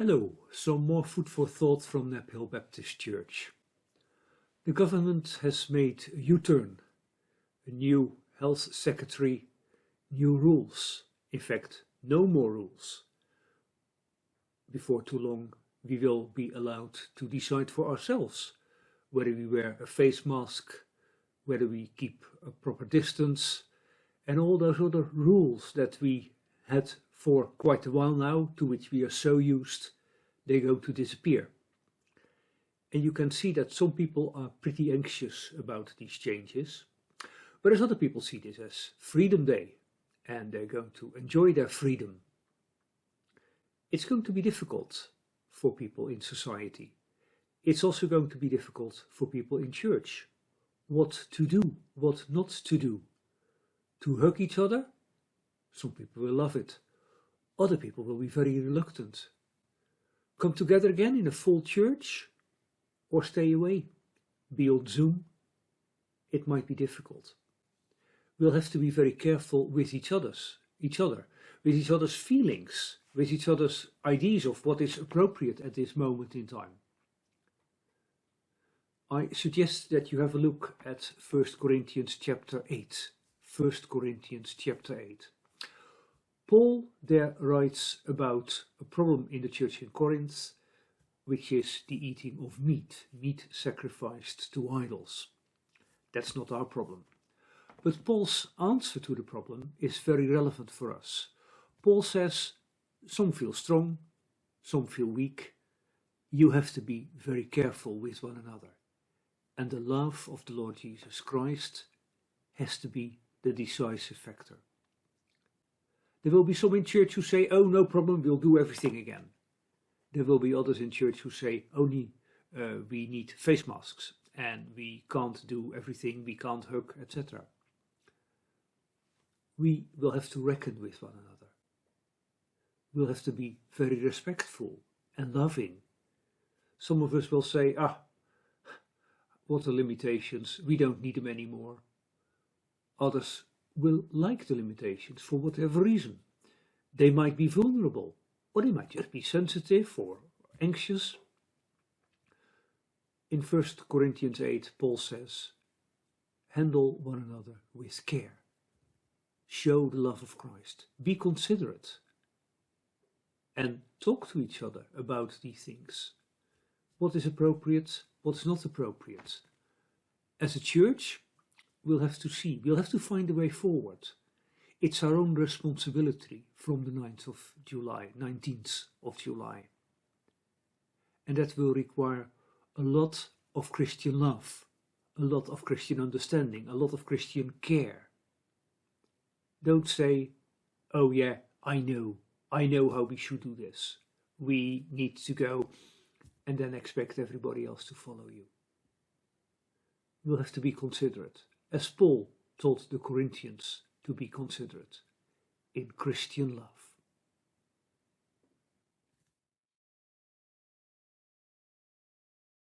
Hello, some more food for thought from Nap Hill Baptist Church. The government has made a U-turn, a new health secretary, new rules. In fact, no more rules. Before too long, we will be allowed to decide for ourselves whether we wear a face mask, whether we keep a proper distance, and all those other rules that we had for quite a while now, to which we are so used, they're going to disappear. And you can see that some people are pretty anxious about these changes, whereas other people see this as Freedom Day, and they're going to enjoy their freedom. It's going to be difficult for people in society. It's also going to be difficult for people in church. What to do, what not to do. To hug each other? Some people will love it. Other people will be very reluctant. Come together again in a full church? Or stay away? Be on Zoom? It might be difficult. We'll have to be very careful with each other, with each other's feelings, with each other's ideas of what is appropriate at this moment in time. I suggest that you have a look at 1 Corinthians chapter 8. 1 Corinthians chapter 8. Paul there writes about a problem in the church in Corinth, which is the eating of meat sacrificed to idols. That's not our problem. But Paul's answer to the problem is very relevant for us. Paul says, some feel strong, some feel weak. You have to be very careful with one another. And the love of the Lord Jesus Christ has to be the decisive factor. There will be some in church who say, oh, no problem, we'll do everything again. There will be others in church who say, only we need face masks and we can't do everything, we can't hug, etc. We will have to reckon with one another. We'll have to be very respectful and loving. Some of us will say, what are limitations? We don't need them anymore. Others will like the limitations for whatever reason. They might be vulnerable, or they might just be sensitive or anxious. In 1 Corinthians 8, Paul says, handle one another with care. Show the love of Christ. Be considerate. And talk to each other about these things. What is appropriate, what is not appropriate. As a church, we'll have to see, we'll have to find a way forward. It's our own responsibility from the 19th of July. And that will require a lot of Christian love, a lot of Christian understanding, a lot of Christian care. Don't say, oh yeah, I know how we should do this. We need to go, and then expect everybody else to follow you. We'll have to be considerate, as Paul told the Corinthians to be considerate in Christian love.